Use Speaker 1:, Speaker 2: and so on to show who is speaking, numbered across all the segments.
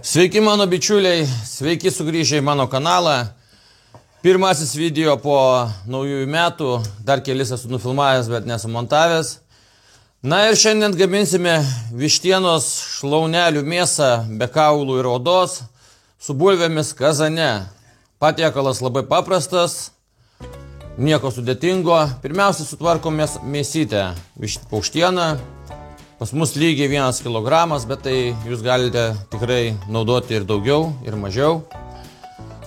Speaker 1: Sveiki mano bičiuliai, sveiki sugrįžę į mano kanalą. Pirmasis video po naujųjų metų, dar kelis esu nufilmavęs, bet nesumontavęs. Na ir šiandien gaminsime vištienos šlaunelių mėsą be kaulų ir odos su bulvėmis kazane. Patiekalas labai paprastas, nieko sudėtingo. Pirmiausia, sutvarkom mėsytę paukštieną. Pas mus lygiai 1 kg, bet tai jūs galite tikrai naudoti ir daugiau, ir mažiau.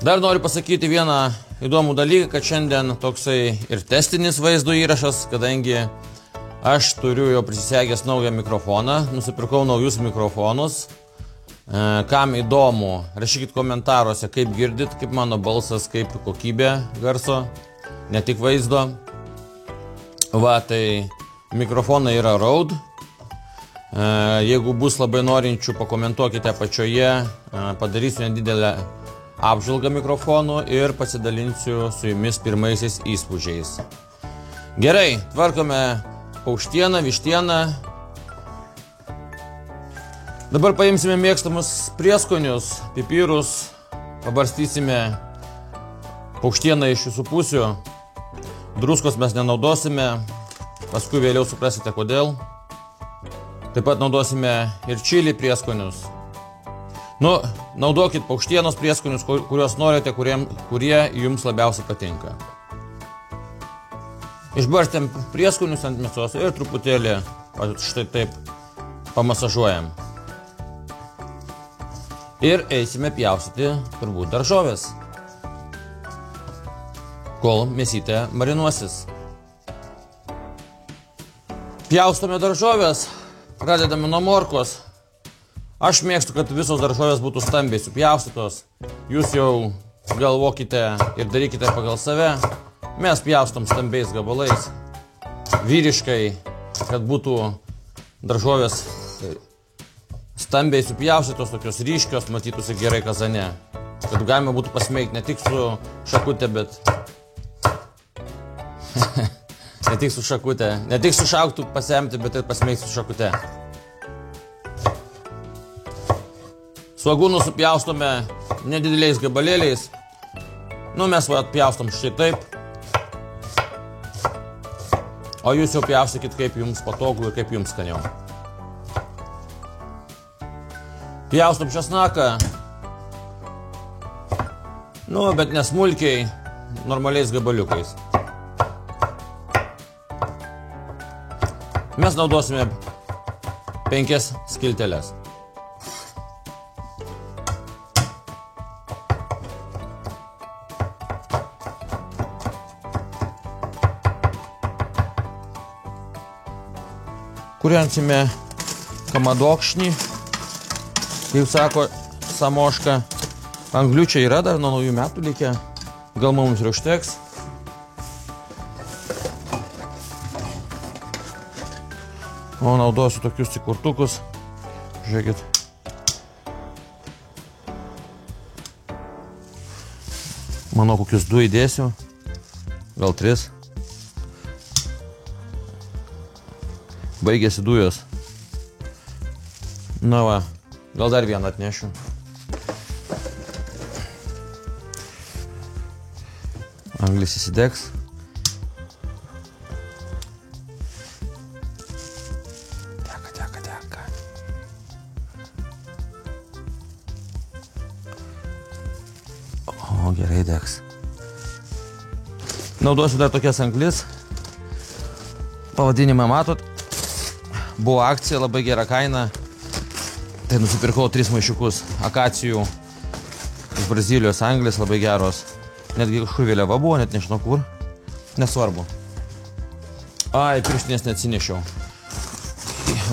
Speaker 1: Dar noriu pasakyti vieną įdomų dalyką, kad šiandien toksai ir testinis vaizdo įrašas, kadangi aš turiu jau prisisegęs naują mikrofoną, nusipirkau naujus mikrofonus. Kam įdomu, rašykit komentaruose, kaip girdit, kaip mano balsas, kaip kokybė garso, ne tik vaizdo. Va, tai mikrofonai yra Rode. Jeigu bus labai norinčių, pakomentuokite apačioje, padarysiu nedidelę apžvalgą mikrofonų ir pasidalinsiu su jumis pirmaisiais įspūdžiais. Gerai, tvarkome paukštieną, vištieną. Dabar paimsime mėgstamus prieskonius, pipirus, pabarstysime paukštieną iš visų pusių. Druskos mes nenaudosime, paskui vėliau suprasite kodėl. Taip pat naudosime ir čili prieskonius. Naudokit paukštienos prieskonius, kuriuos norite, kurie jums labiausiai patinka. Išbarstėm prieskonius ant mėsos ir truputėlį štai taip pamasažuojam. Ir eisime pjaustyti turbūt daržovės, kol mėsytė marinuosis. Pjaustome daržovės. Pradedame nuo morkos. Aš mėgstu, kad visos daržovės būtų stambiai supjaustytos. Jūs jau galvokite ir darykite pagal save. Mes pjaustom stambiais gabalais. Vyriškai, kad būtų daržovės stambiai supjaustytos, tokios ryškios, matytųsi gerai kazane. Kad galima būtų pasmeigti ne tik su šakute, bet... Ne tik su šakute, ne tik su šauktu pasemti, bet ir pasmeigti su šakute. Svogūnus supjaustome nedideliais gabalėliais. Mes atpjaustom štai taip. O jūs jau pjaustykit, kaip jums patogu ir kaip jums skaniau. Pjaustom česnaką. Bet nesmulkiai, normaliais gabaliukais. Mes naudosime 5 skilteles. Kūrensime kamadokšnį, kaip sako Samoška. Anglių čia yra dar nuo naujų metų likę. Gal mums ir užteks. O naudosiu tokius įkurtukus. Žiūrėkit. Manau, kokius 2 įdėsiu. Gal 3. Baigėsi dujos. Va, gal dar vieną atnešiu. Anglis įsidegs. Gerai degs. Naudosiu dar tokias anglis. Pavadinimą matot. Buvo akcija, labai gera kaina. Tai nusipirkau 3 maišiukus akacijų iš Brazilijos anglis, labai geros. Netgi kažkur vėliava buvo, net nežinau kur. Nesvarbu. Pirštinės neatsinešiau.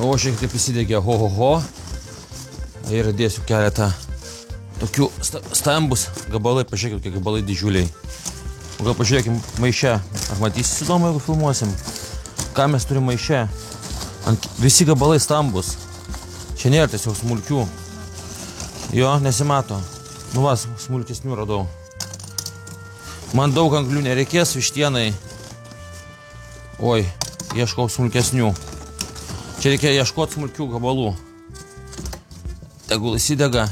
Speaker 1: O šiek tiek įsidegė ho. Ir dėsiu keletą tokių stambus gabalai, pažiūrėkit, kokie gabalai didžiuliai. Gal pažiūrėkim maiše. Ar matysis įdomu, jeigu filmuosim? Ką mes turim maiše? Visi gabalai stambus. Čia nėra tiesiog smulkių. Jo, nesimato. Smulkesnių radau. Man daug anglių nereikės vištienai. Oi, ieškau smulkesnių. Čia reikia ieškoti smulkių gabalų. Tegul įsidega.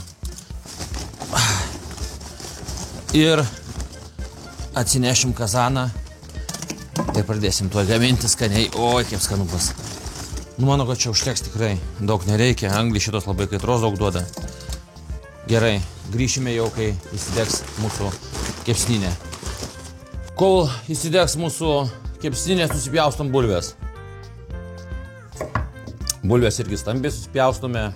Speaker 1: Ir atsinešim kazaną ir pradėsim tuo gaminti skaniai. Oi, kaip skanu bus. Nu, manau, kad čia užteks tikrai. Daug nereikia. Anglį šitos labai kaitros daug duoda. Gerai, grįšime jau, kai įsidegs mūsų kepsninė. Kol įsidegs mūsų kepsninė, susipjaustom bulvės. Bulvės irgi stambiai susipjaustome.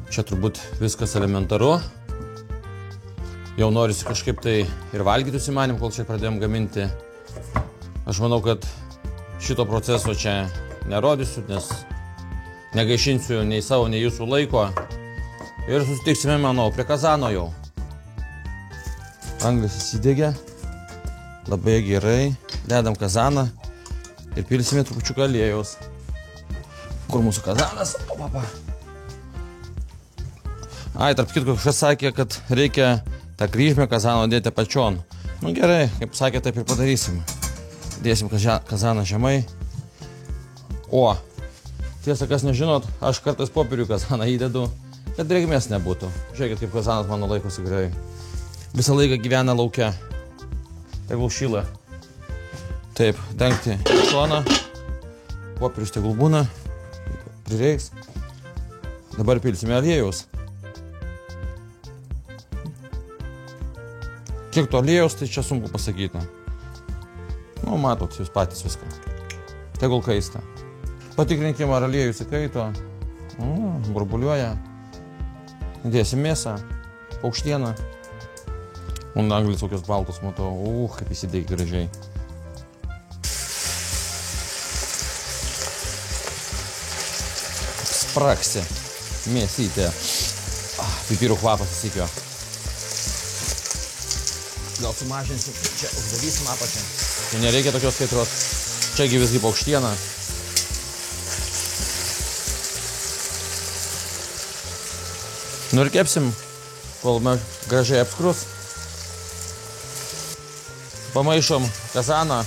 Speaker 1: Čia turbūt viskas elementaru. Jau norisi kažkaip tai ir valgyti užsimanim, kol čia pradėjom gaminti. Aš manau, kad šito proceso čia nerodysiu, nes negaišinsiu nei savo, nei jūsų laiko. Ir susitiksime, manau, prie kazano jau. Anglis įsidegė. Labai gerai. Dedam kazaną ir pilsime trupučiuką aliejaus. Kur mūsų kazanas? Opapa. Ai, tarp kitko, kažkas sakė, kad reikia tą kryžmę kazano dėti apačion. Nu gerai, kaip sakė, taip ir padarysim. Dėsim kazaną žemai. O, tiesa, kas nežinot, aš kartais popierių kazaną įdedu, kad drėgmės nebūtų. Žiūrėkit, kaip kazanas mano laikosi gerai. Visą laiką gyvena lauke. Tegul šyla. Taip, dengti šoną. Popierius tegul būna. Prireiks. Dabar pilsime aliejaus. Kiek to aliejaus, tai čia sunku pasakyti. Nu, matot, jūs patys viską. Tegul kaista. Patikrinkim, ar aliejus įkaito. Burbuliuoja. Dėsim mėsą, paukštieną. Un anglis tokios baltos matau. Kaip įsidėgi gražiai. Spraksi. Mėsytė. Pipirų kvapas įsikio. Gal sumažinsiu, čia uždarysim apačią. Tai nereikia tokios kaitros. Čiagi visgi paukštiena. Nu ir kepsim, kol gražiai apskrus. Pamaišom kazaną.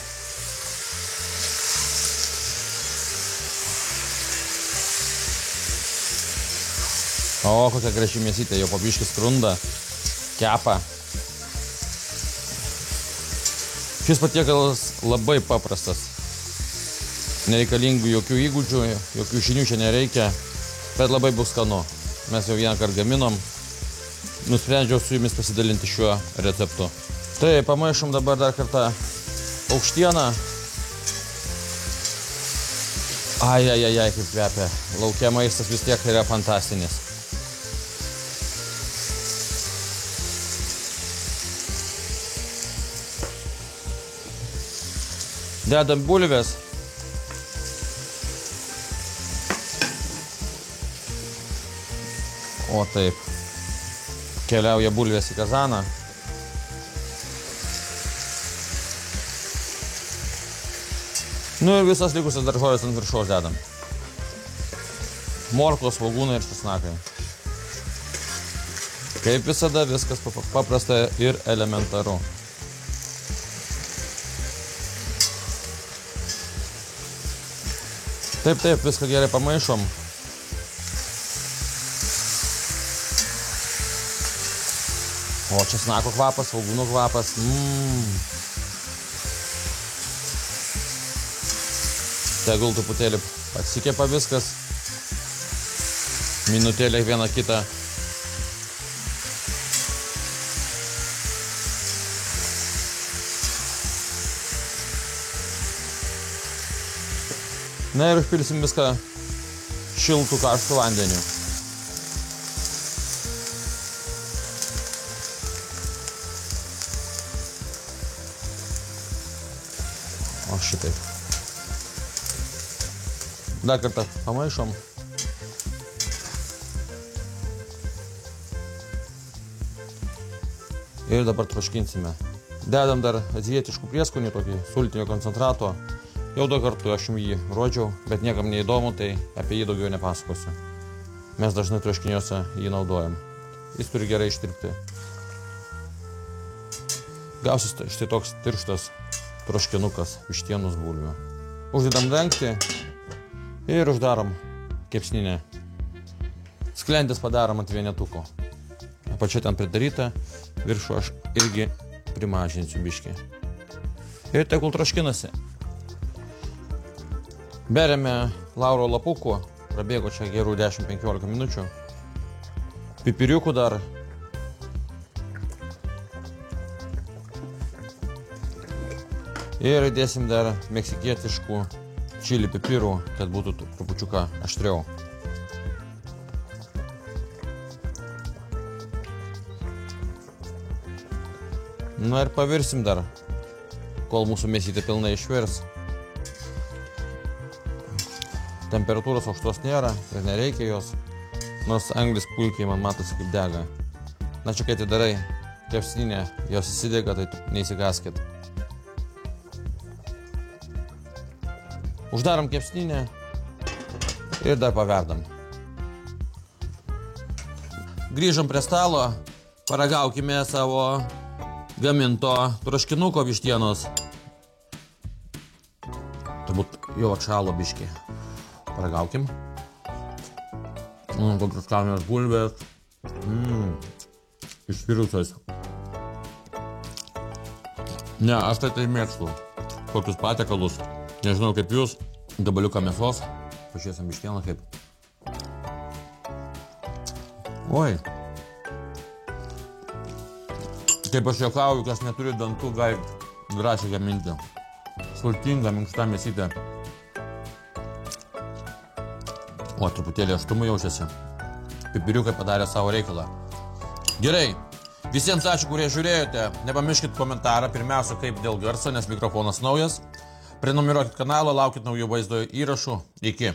Speaker 1: O, kokia graži mėsytė, jau pabiškis skrunda, kepa. Šis patiekalas labai paprastas. Nereikalingų jokių įgūdžių, jokių žinių čia nereikia, bet labai bus skanu. Mes jau vieną kartą gaminom. Nusprendžiau su jumis pasidalinti šiuo receptu. Tai pamaišom dabar dar kartą paukštieną. Ai, kaip kvepia. Lauke maistas vis tiek yra fantastinis. Dedam bulvės. O taip. Keliauja bulvės į kazaną. Nu ir visas likusias daržovės ant viršaus dedam. Morkos, svogūnai ir česnakai. Kaip visada, viskas paprasta ir elementaru. Taip, viską gerai pamaišom. O česnako kvapas, svogūnų kvapas. Tegul truputėlį atsikepa viskas. Minutėlė vieną kitą. Na ir užpilsim viską šiltų karštų vandeniu. O šitaip. Dar kartą pamaišom. Ir dabar troškinsime. Dedam dar azijietiškų prieskonių, tokį sultinio koncentrato. Jau daug kartų aš jums jį rodžiau, bet niekam neįdomu, tai apie jį daugiau nepasakosiu. Mes dažnai troškiniuose jį naudojam. Jis turi gerai ištirpti. Gausis štai toks tirštas troškinukas vištienos bulvių. Uždedam dangtį ir uždarom kepsninę. Sklendės padarom ant vienetuko. Apačia ten pridaryta viršų aš irgi primažinsiu biškį. Ir tegul troškinasi. Beriame lauro lapukų, prabėgo čia gerų 10-15 minučių. Pipiriukų dar. Ir įdėsim dar meksikietiškų čili pipirų, kad būtų trupučiuką aštriau. Na ir pavirsim dar, kol mūsų mėsytė pilnai išvirs. Temperatūros aukštos nėra ir nereikia jos, nors anglis puikiai man matosi kaip dega. Na čia kai tai darai kepsninė, jos įsidega, tai neįsigaskit. Uždarom kepsninę ir dar paverdam. Grįžom prie stalo, paragaukime savo gaminto troškinuko vištienos. Turbūt jau atšalo biškį. Paragaukim. Kokios skanės bulvės. Išvirusios. Ne, aš tai mėgstu. Kokius patiekalus. Nežinau kaip jūs. Gabaliuką mėsos. Pažiūrėsim vištieną kaip. Oi. Kaip aš juokauju, kas neturi dantų, gali drąsiai gaminti. Sultinga, minkšta mėsytė. O, truputėlį aštumų jaučiasi. Pipiriukai padarė savo reikalą. Gerai. Visiems ačiū, kurie žiūrėjote. Nepamirškit komentarą, pirmiausia, kaip dėl garso, nes mikrofonas naujas. Prenumeruokit kanalą, laukit naujų vaizdo įrašų. Iki.